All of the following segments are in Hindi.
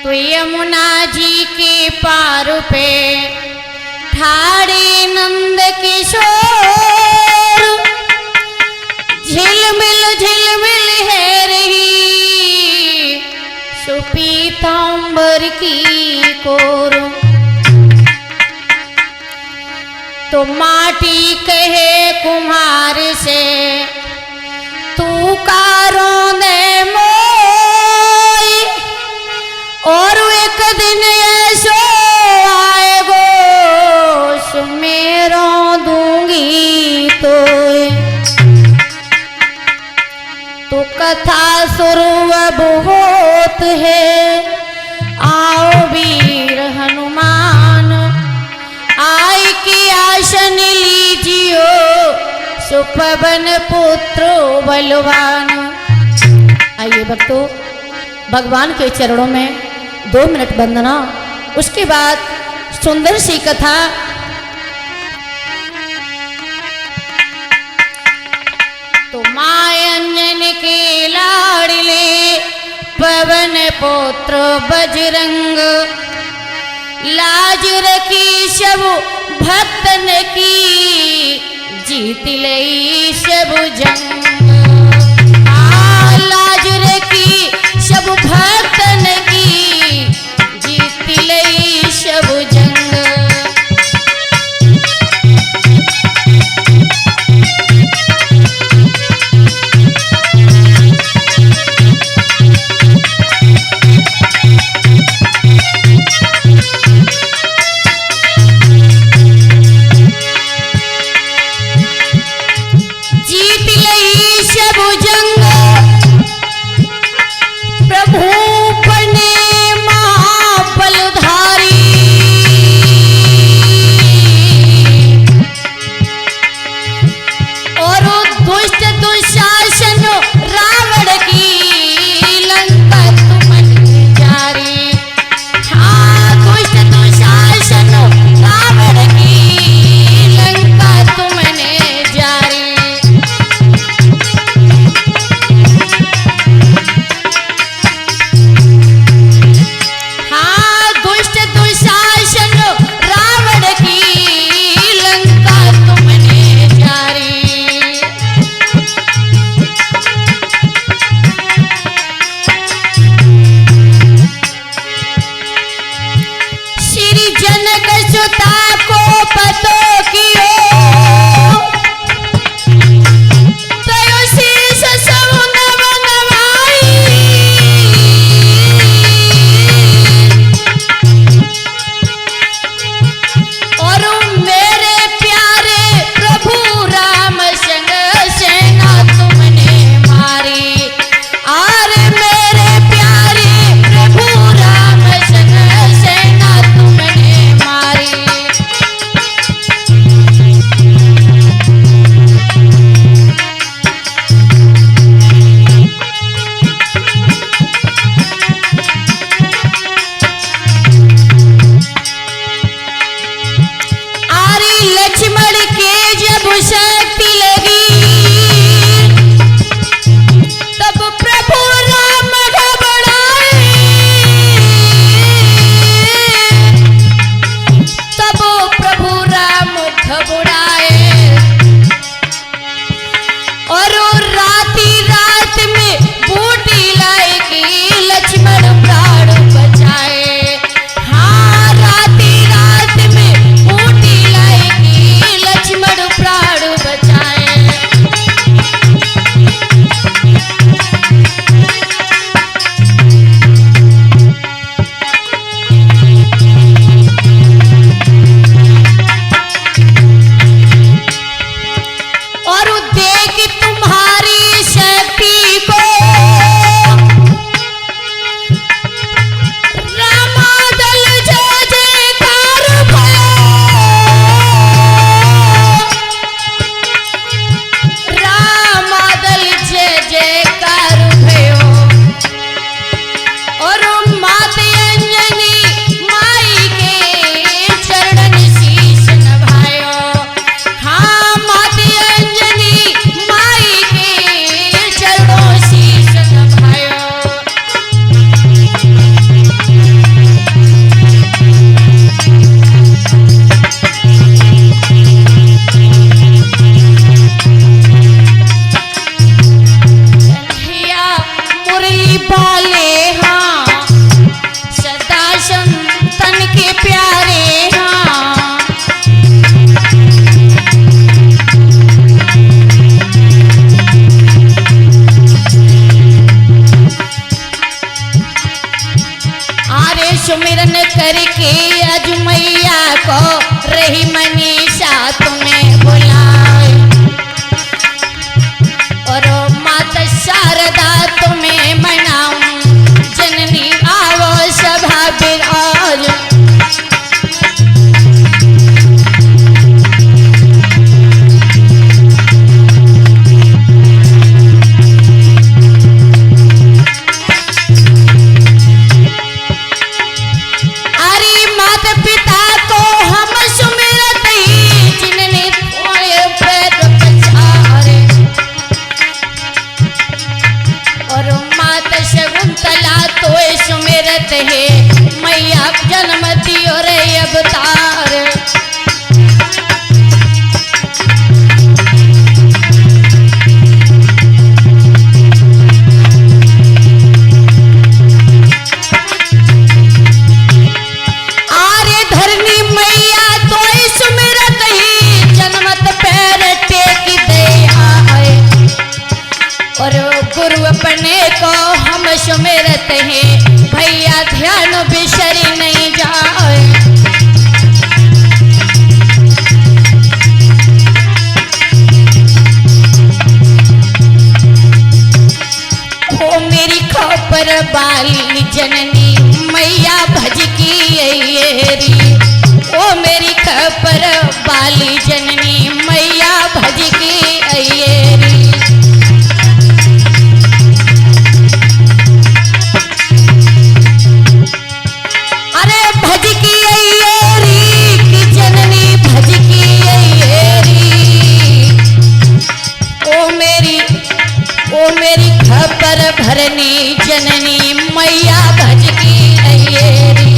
तो यमुना जी के पार पे ठाड़े नंद किशोर, झिलमिल है रही सुपीतांबर की कोर। तो माटी कहे कुम्हार से तू कारों दे मोई, और एक दिन ऐसो आएगो सुमेरों दूंगी तो। तो कथा शुरू अब होत है, आओ वीर हनुमान, आई की आसन लीजियो सुपवन पुत्र बलवान। आइए भक्तों, भगवान के चरणों में 2 मिनट वंदना, उसके बाद सुंदर सी कथा। तो माय अंजन के लाडले पवन पुत्र बजरंग, लाज रखी सब भक्तन की, जीत लई सब जंग। लाज रखी सब भक्तन की, जीत लई सब जंग। जीत लई करके आज मैया को रही मनीषा तुम्हें बुलाए, और माता शारदा तुम्हें मनाऊं, जननी आवो सभा विराज। सुमिरत है मैया जन्मती और अवतार, आर्य धरनी मैया तो सुमिरत ही जन्मत पैर टेक दे आए, और गुरु अपने को हम सुमिरत हैं भैया ध्यान बिसरी नहीं जाए। ओ मेरी खबर बाली जननी मैया भज की अय्यरी, ओ मेरी खबर बाली जननी मैया भज की अय्यरी। खबर भरनी जननी मैया भज की अय्यरी,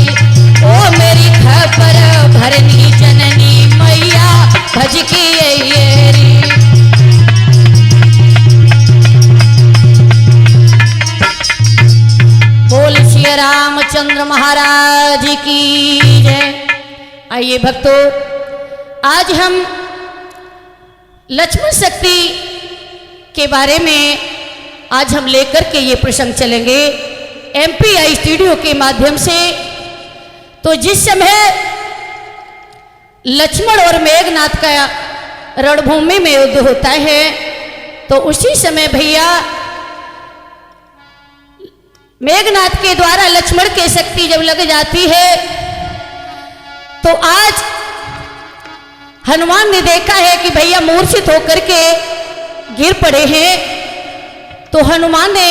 ओ मेरी खबर भरनी जननी मैया भज की अय्यरी। बोल श्री रामचंद्र महाराज की जय। आइए भक्तों, आज हम लक्ष्मण शक्ति के बारे में आज हम लेकर के ये प्रसंग चलेंगे MPI स्टूडियो के माध्यम से। तो जिस समय लक्ष्मण और मेघनाथ का रणभूमि में युद्ध होता है, तो उसी समय भैया मेघनाथ के द्वारा लक्ष्मण की शक्ति जब लग जाती है, तो आज हनुमान ने देखा है कि भैया मूर्छित होकर के गिर पड़े हैं, तो हनुमान ने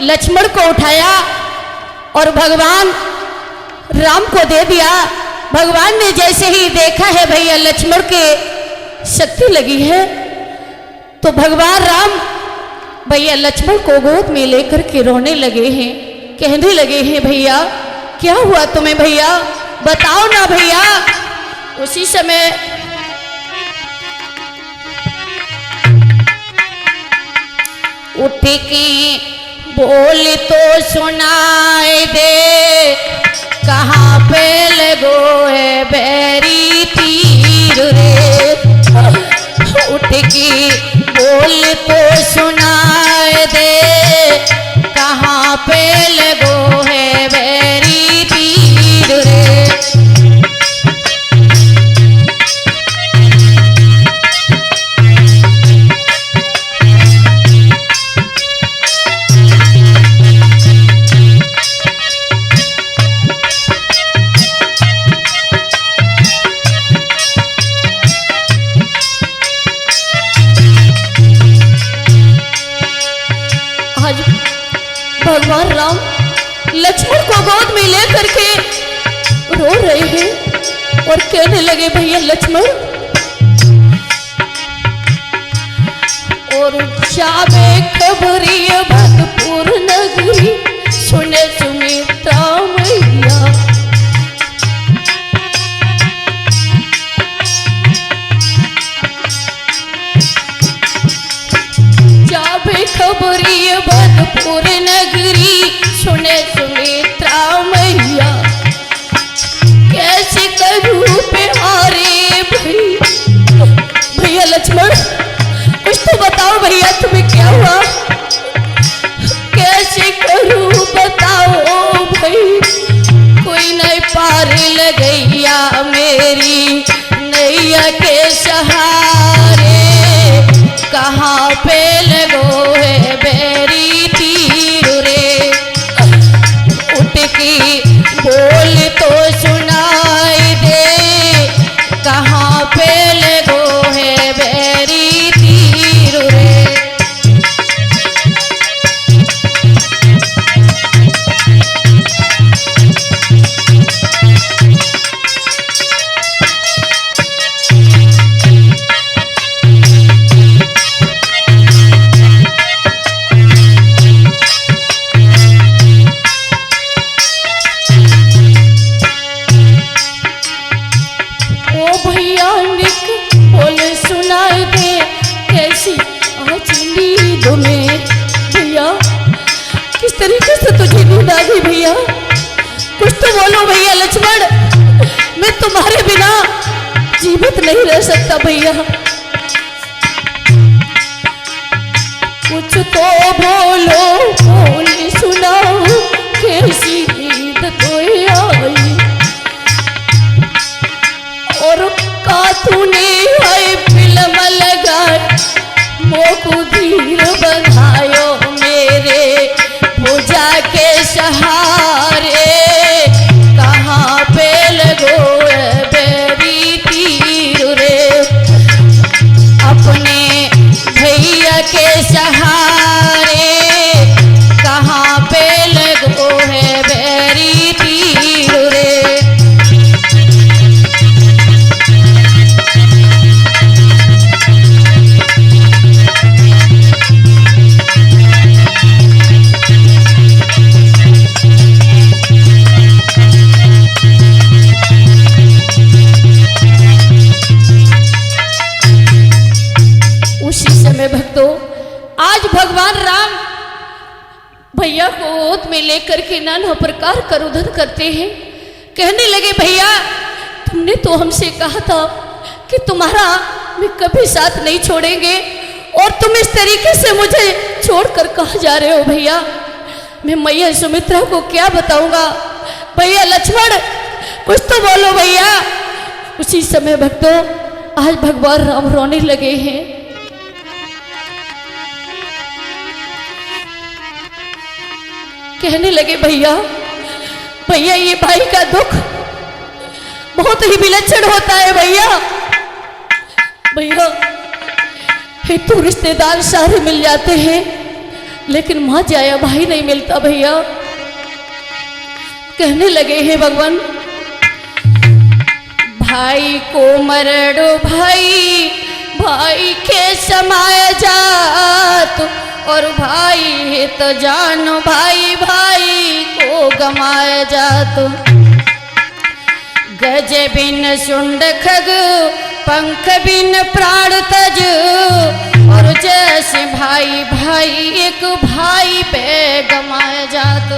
लक्ष्मण को उठाया और भगवान राम को दे दिया। भगवान ने जैसे ही देखा है भैया लक्ष्मण के शक्ति लगी है, तो भगवान राम भैया लक्ष्मण को गोद में लेकर के रोने लगे हैं, कहने लगे हैं भैया क्या हुआ तुम्हें भैया, बताओ ना भैया। उसी समय उठ के बोल तो सुनाए दे, कहाँ पे लगो है बैरी तीर रे। उठ के बोल तो सुनाए दे, कहाँ पे लगो है बैरी तीर रे। भगवान राम लक्ष्मण को गोद में लेकर के रो रहे हैं और कहने लगे भैया लक्ष्मण, और जावे खबरी भरपूर नगरी, सुने सुमित्रा मैया। जावे खबरी भरपूर नगरी, सुने सुमित्रा मैया। कैसे करूं प्यारे भैया लक्ष्मण, कुछ तो बताओ भैया तुम्हें क्या हुआ, कैसे करूं बताओ भाई, कोई नहीं पार भैया मेरी नैया के सहारे कहाँ पे लगो है बेरी तीर रे। उठ की बोल तो सुनाई दे कहाँ पे लगो है बेरी तीर रे। तरीके से तुझे नींद आ गई भैया, कुछ तो बोलो भैया लक्ष्मण, मैं तुम्हारे बिना जीवित नहीं रह सकता भैया, कुछ तो बोलो, बोल सुनाओ कैसी नींद तो आई और का तूने है फिल्म लगा मोकू धीर बंधायो मेरे पूजा के सहारे कहाँ पे लगो बेरी तीर रे। अपने भैया के सहारे कहाँ पे लगो है बेरी तीर रे। भक्तों, आज भगवान राम भैया को गोद में लेकर के नाना प्रकार का रुदन करते हैं। कहने लगे भैया तुमने तो हमसे कहा था कि तुम्हारा मैं कभी साथ नहीं छोड़ेंगे और तुम इस तरीके से मुझे छोड़कर कहाँ जा रहे हो भैया। मैं मैया सुमित्रा को क्या बताऊंगा। भैया लक्ष्मण कुछ तो बोलो भैया। उसी समय भक्तों आज भगवान राम रोने लगे हैं। कहने लगे भैया भैया ये भाई का दुख बहुत ही विलक्षण होता है भैया। भैया हितू रिश्तेदार सारे मिल जाते हैं लेकिन मां जाया भाई नहीं मिलता भैया। कहने लगे हैं भगवान भाई को मरड़ो भाई भाई के समाया जात और भाई है तो जानो भाई भाई को गमाया जात। गज बिन सुंड खग पंख बिन प्राण तज और जैसे भाई भाई एक भाई पे गमाया जात।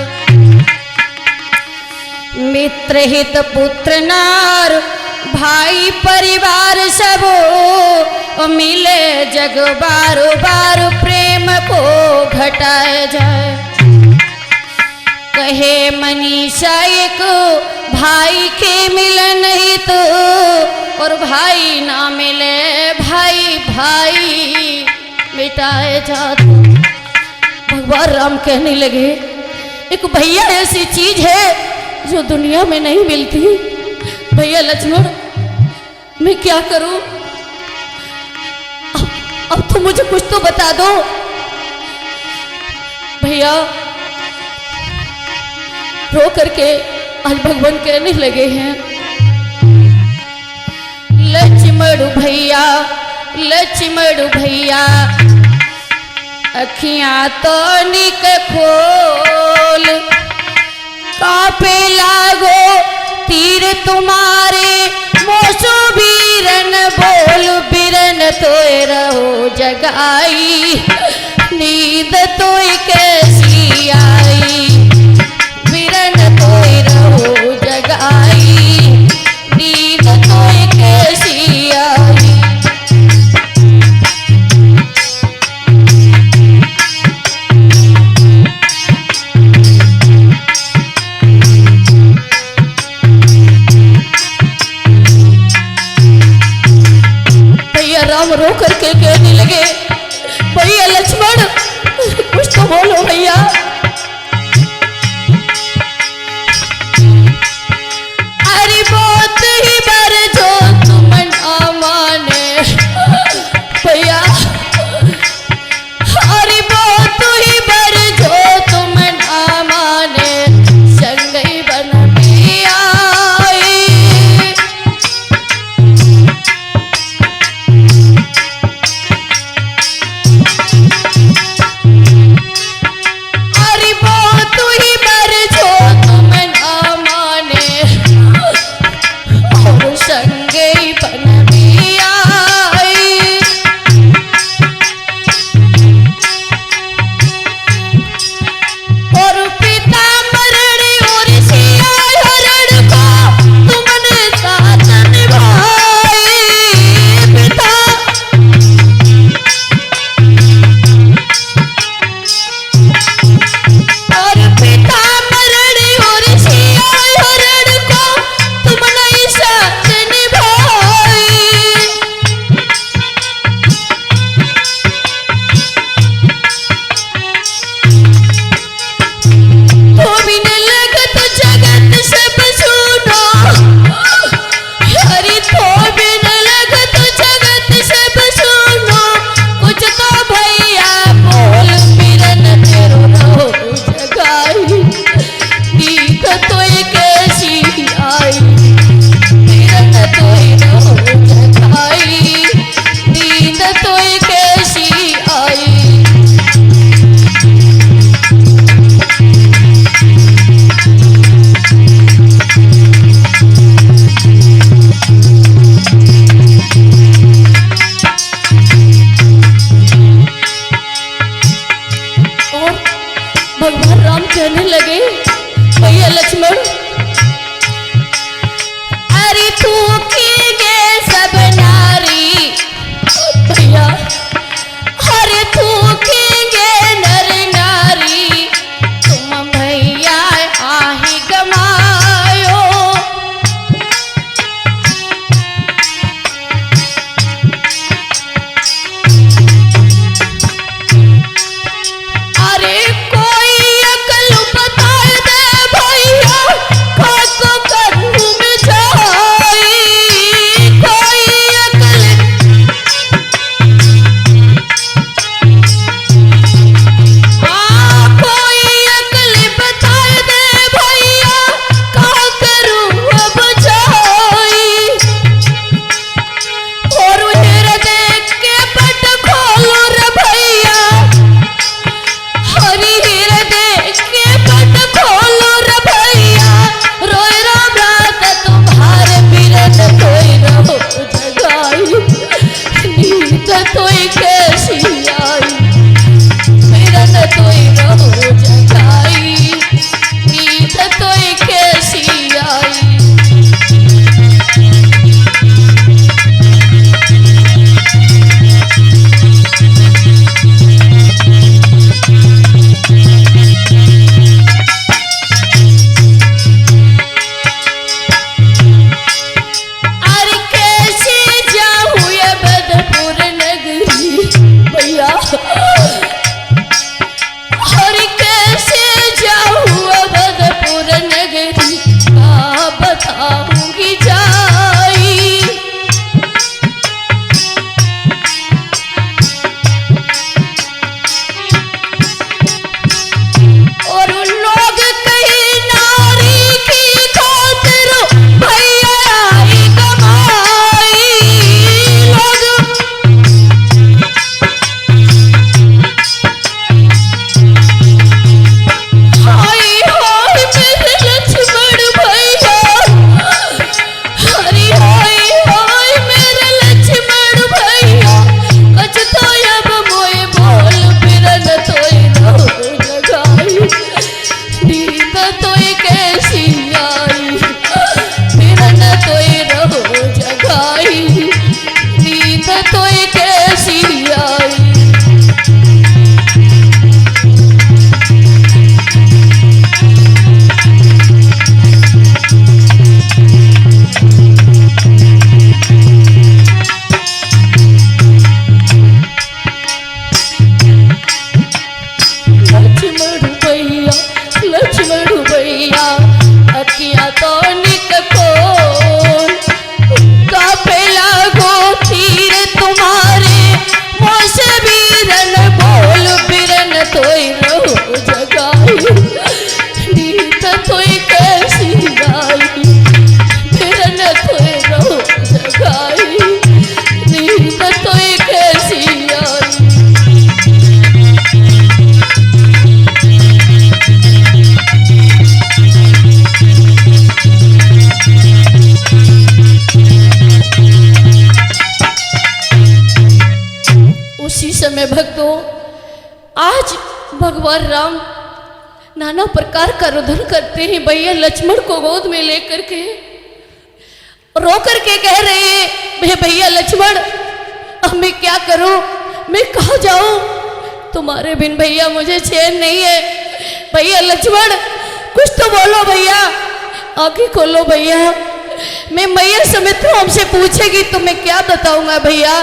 मित्र हित पुत्र नार भाई परिवार सबो मिले जग बार बार प्रेम को घटाया जाए। कहे मनीषा एक भाई के मिलन हित और भाई ना मिले भाई भाई मिटाए जात। भगवान राम कहने लगे एक भैया ऐसी चीज है जो दुनिया में नहीं मिलती। भैया लक्ष्मण मैं क्या करूं। अब तो मुझे कुछ तो बता दो भैया। रो करके आज भगवान कहने लगे हैं लक्ष्मण भैया अखियां तो निक खोल कापे लागो तीर तुम्हारे मोसो बीरन बोल बीरन तो रहो जगाई नींद तो कैसी आई बीरन तो रहो जगाई नींद तो कैसी आई। कहने लगे भैया लक्ष्मण, अरे तू की गे सब नारी भैया, अरे तू की गे नर नारी, तुम भैया आही गमायो। अरे कोई अकल बता दे भैया, खाको करूं में जाई, कोई अकल, हाँ कोई अकल बता दे भैया, का करूं अब जाई। और हृदय के पट खोलो रे भैया, हरि हृदय के पट खोलो रे भैया, रोए राम रात तुम्हारे बिरन कोई रहो जगाई, नींद तोई कैसी आई, बिरन तोई रहो जगाई, नींद तोई कैसी आई। अरे कैसे जाऊं ये बदपुर नगरी भैया, अरे कैसे जाऊं बदपुर नगरी, का बताऊंगी जाई। और लोग कहीं नारी की खातिर भैया आई कमाई, लोग हाय हाय मेरे लक्ष्मण भैया, हरी हाय हाय मेरे लक्ष्मण भैया, कछ तो अब मोए बोल बिरन तोय रहो जगाई, नींद तोय कैसी आई, बिरन तोय रहो जगाई, नींद तोय कैसी आई। लक्ष्मण भैया अखियां तो निक खोल, कापे लागो तीर तुम्हारे मुँह से बीरन बोल, बिरन तोय रहो जगाई, नींद तोय कैसी आई, बिरन तोय रहो जगाई, नींद तोय कैसी आई। उसी समय भक्तों आज भगवान राम नाना प्रकार का रुदन करते हैं भैया लक्ष्मण को गोद में लेकर के, रो करके कह रहे हैं भैया लक्ष्मण अब मैं क्या करूं, मैं कहाँ जाऊं, तुम्हारे बिन भैया मुझे चैन नहीं है। भैया लक्ष्मण कुछ तो बोलो भैया, आंखें खोलो भैया, मैं मैया समेत हूं, हमसे पूछेगी तो मैं क्या बताऊंगा भैया।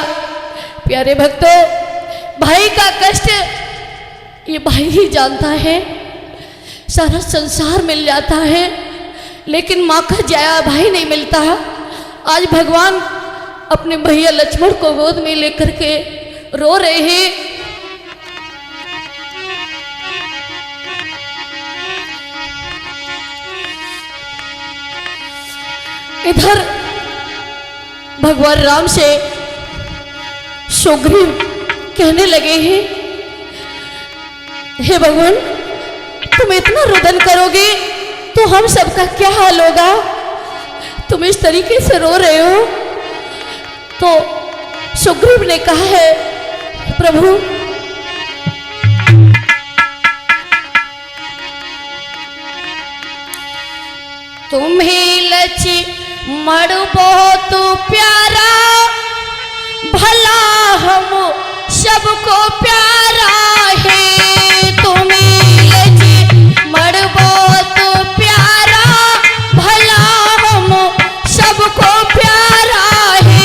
प्यारे भक्तों भाई का कष्ट ये भाई ही जानता है, सारा संसार मिल जाता है लेकिन माँ का जाया भाई नहीं मिलता। आज भगवान अपने भैया लक्ष्मण को गोद में लेकर के रो रहे हैं। इधर भगवान राम से सुग्रीव कहने लगे हैं, हे भगवान तुम इतना रुदन करोगे तो हम सबका क्या हाल होगा, तुम इस तरीके से रो रहे हो। तो सुग्रीव ने कहा है, प्रभु तुम्हें लची मड़ बहुत प्यारा, भला हम सबको प्यारा है। तुम्हें लची मड़ बहुत प्यारा, भला हम सबको प्यारा है।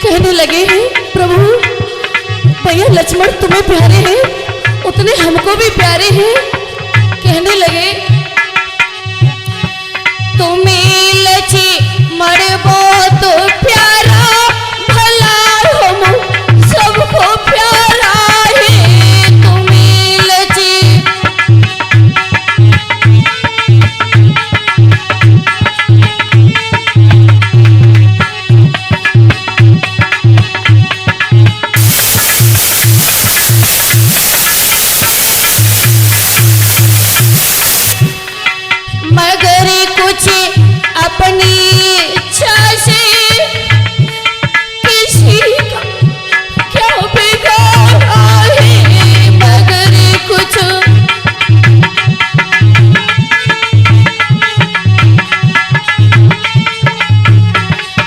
कहने लगे हैं प्रभु भैया लक्ष्मण तुम्हें प्यारे हैं उतने हमको भी प्यारे हैं। कहने लगे तुम्हें लक्ष्मण बहुत प्यारा, भला हम सबको प्यारा है। तुम्हें लक्ष्मण मगर कुछ अपनी इच्छा से किसी का क्या बिगाड़ा है। मगर कुछ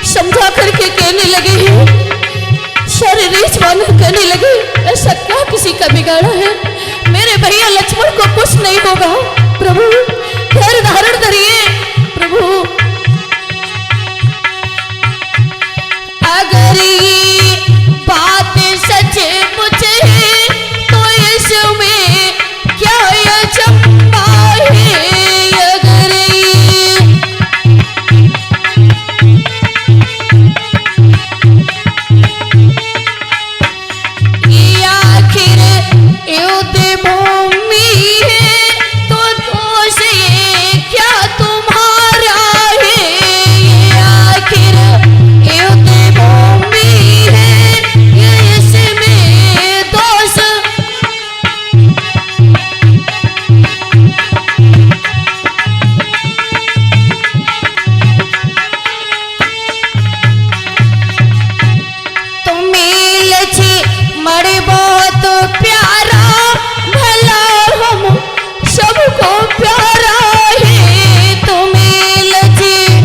समझा करके कहने लगे हैं, सारे रीछ बांधकर कहने लगे ऐसा क्या किसी का बिगाड़ा है, मेरे भैया लक्ष्मण को कुछ नहीं होगा। प्रभु धैर्य धारण करिए प्रभु। अगर ये बात सच मुझ है तो इसमें क्या अचंभा है। अगर ये आखिर युद्ध भूमि है तो दोष ये क्या तुम्हारा है। ये आखिर युद्ध भूमि है, ये इसमें दोष तुम्हें लक्ष्मण बहुत प्यारा, भला हम सबको प्यारा है। तुम्हें लक्ष्मण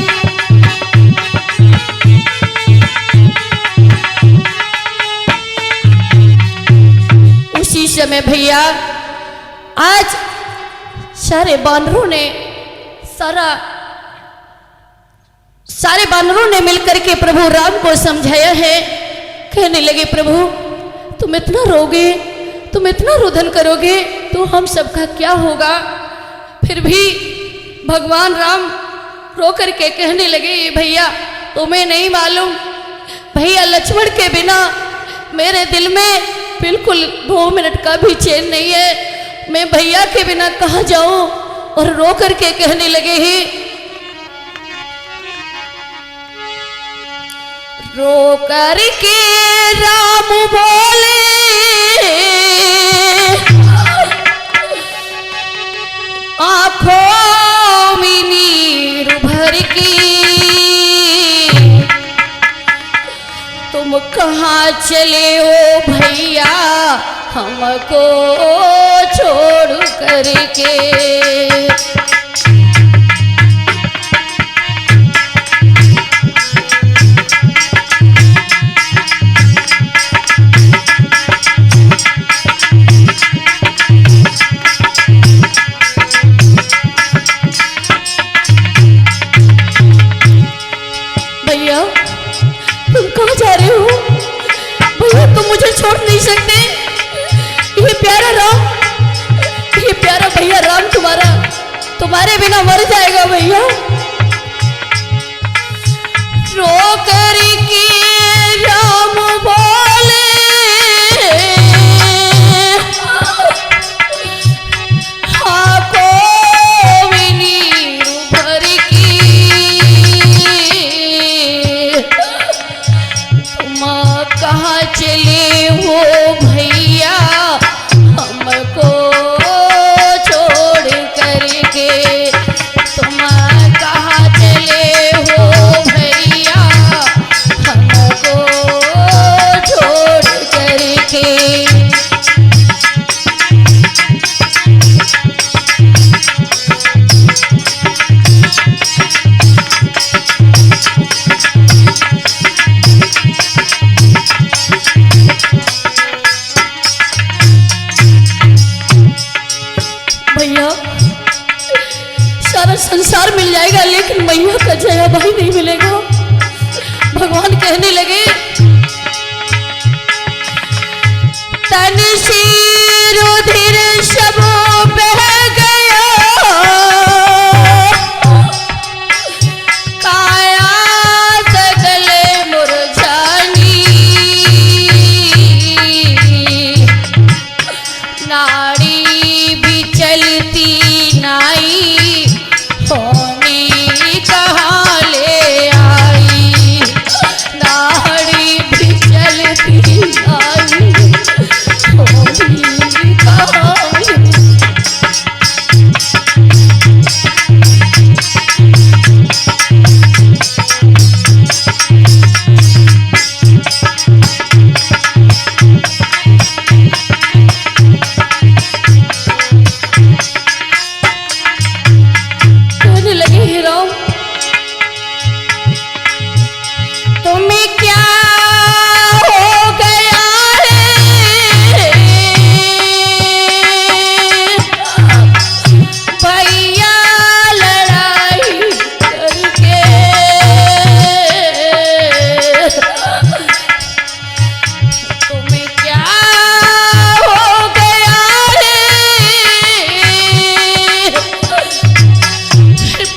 उसी समय भैया आज सारे बानरों ने सारे बानरों ने मिलकर के प्रभु राम को समझाया है। कहने लगे प्रभु तुम इतना रोगे, तुम इतना रुदन करोगे तो हम सबका क्या होगा। फिर भी भगवान राम रो करके कहने लगे भैया तुम्हें नहीं मालूम, भैया लक्ष्मण के बिना मेरे दिल में बिल्कुल 2 मिनट का भी चैन नहीं है। मैं भैया के बिना कहाँ जाऊं। और रो करके कहने लगे ही रो करके राम बोले आंखों में नीर भर के, तुम कहाँ चले हो भैया हमको छोड़ करके। भैया तुम कहाँ जा रहे हो भैया, तुम मुझे छोड़ नहीं सकते। ये प्यारा राम, ये प्यारा भैया राम तुम्हारे बिना मर जाएगा भैया। रो करके राम बोले आंखों में नीर भर के, तुम कहाँ चले हो भैया हमको छोड़ बह गया काया सगल मुरझानी नाड़ी भी चलती नाई होने कहाँ ले आई नाड़ी भी चलती नाई होने कहाँ कहने लगे हे राम तुम्हें क्या हो गया है भैया लड़ाई करके तुम्हें क्या हो गया है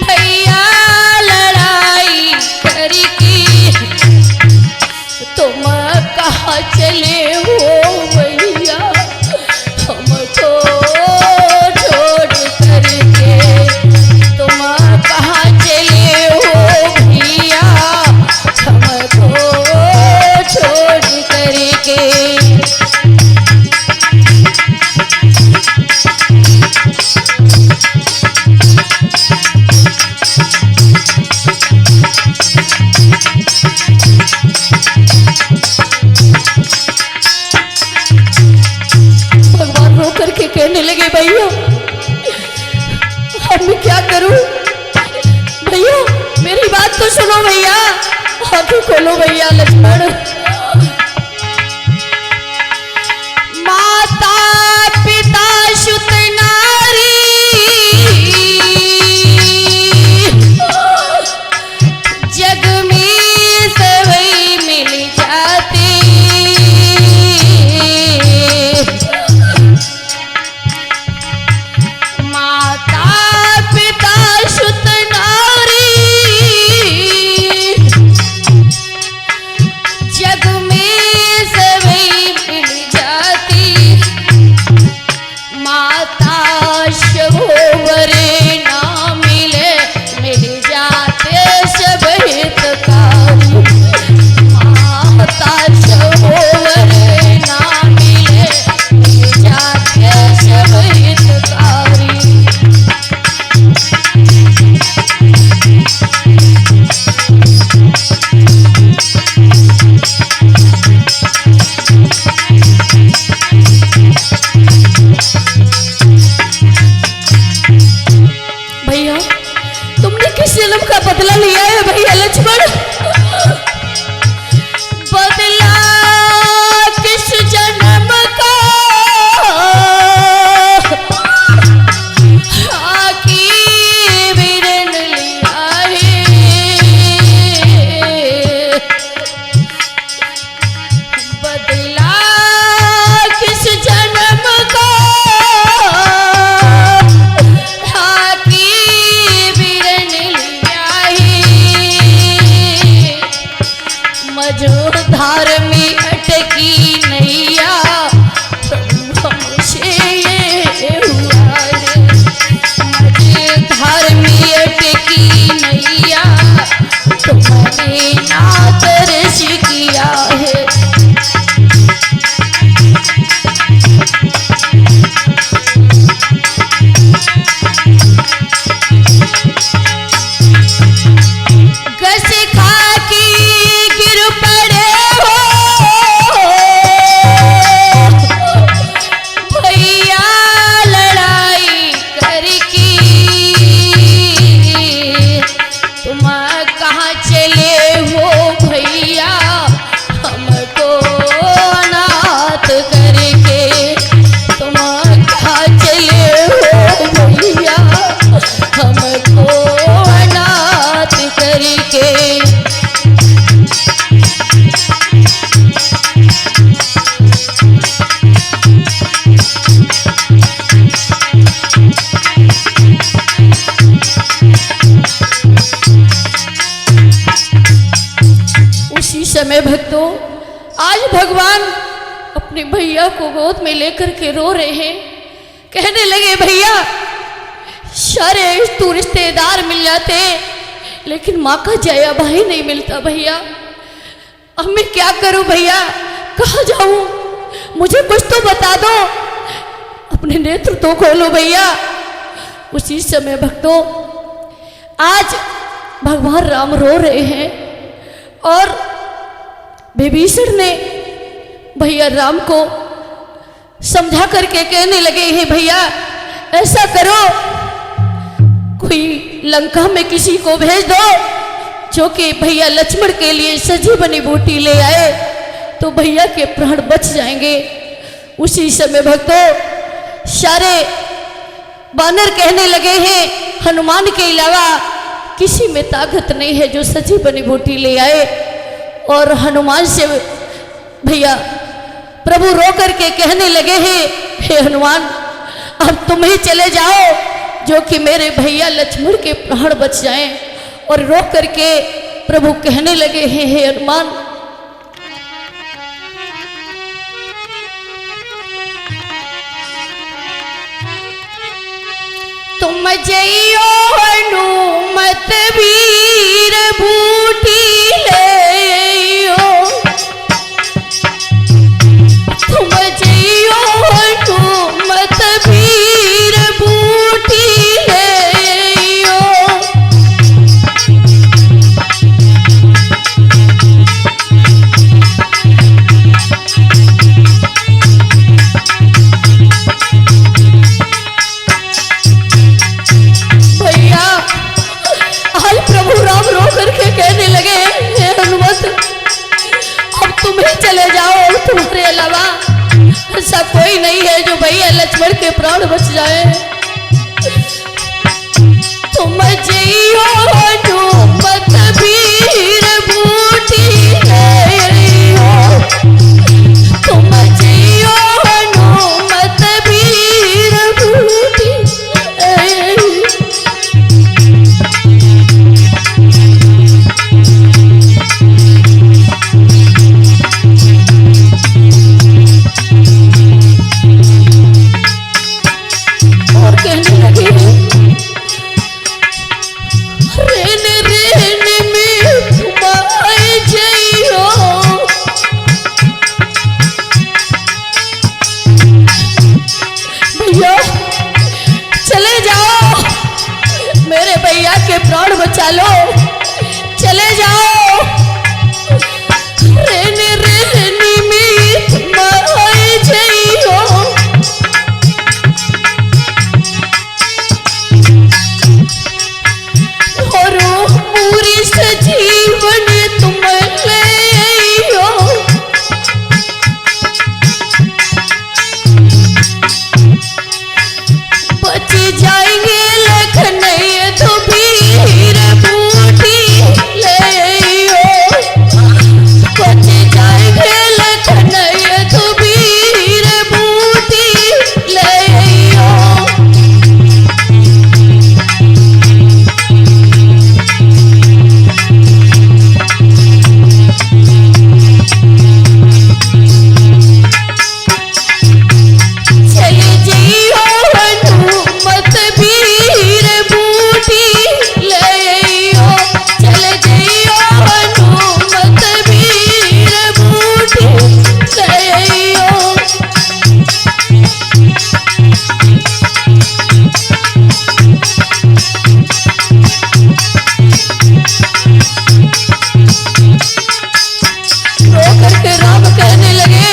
भैया लड़ाई करके तुम कहाँ चले हो भैया हमको छोड़ करके तुम कहाँ चले हो भैया हमको छोड़ करके भगवान रो करके कहने लगे भैया अब मैं क्या करूं भैया मेरी बात तो सुनो भैया आंखें खोलो भैया लक्ष्मण माता पिता सुत नारी जग में सभी मिल जाते माता पिता सुत नारी जग में सभी मिल जाती माता सरोवर ना मिले मिल जाते सब हितकारी माता सरोवर ना मिले मिल जाते सब हितकारी भैया तुमने किस जन्म का बदला लिया है भैया लक्ष्मण बदला किस जन्म का आकी विरन लिया है बदला किस जन्म का आकी विरन लिया है मझधार में अटकी नैया हमसे ये हुआ है मझधार में अटकी नैया तुमने ना तरस किया है घस खा की गिर पड़े हो आज भगवान अपने भैया को गोद में लेकर के रो रहे हैं। कहने लगे भैया सारे तू रिश्तेदार मिल जाते लेकिन माँ का जया भाई नहीं मिलता भैया। अब मैं क्या करूं भैया, कहाँ जाऊं, मुझे कुछ तो बता दो, अपने नेत्र तो खोलो भैया। उसी समय भक्तों आज भगवान राम रो रहे हैं और विभीषण ने भैया राम को समझा करके कहने लगे हैं भैया ऐसा करो, कोई लंका में किसी को भेज दो जो कि भैया लक्ष्मण के लिए सजी बनी बूटी ले आए तो भैया के प्राण बच जाएंगे। उसी समय भक्तों सारे बानर कहने लगे हैं हनुमान के अलावा किसी में ताकत नहीं है जो सजी बनी बूटी ले आए। और हनुमान से भैया प्रभु रो करके कहने लगे हैं हे हनुमान अब तुम ही चले जाओ जो कि मेरे भैया लक्ष्मण के प्राण बच जाएं। और रो करके प्रभु कहने लगे हैं हे हनुमान तुम जइयो हनुमत वीर बूटी ले तुम जइयो हनुमत वीर बूटी ले चले जाओ तुम्हारे अलावा ऐसा कोई नहीं है जो भैया लक्ष्मण के प्राण बच जाए। तुम जइयो हनुमत वीर बूटी ले तुम जइयो हनुमत वीर बूटी प्राण बचा लो, चले जाओ रहने रहने में तुम्हारे जइयो और पूरी सजीवन तुम ले आइयो बच जाएंगे लखन तो वीर बूटी ले बच जाएंगे लखन तो वीर बूटी ले चले जइयो हनुमत वीर बूटी ले चले जइयो हनुमत वीर बूटी ले रो करके राम कहने लगे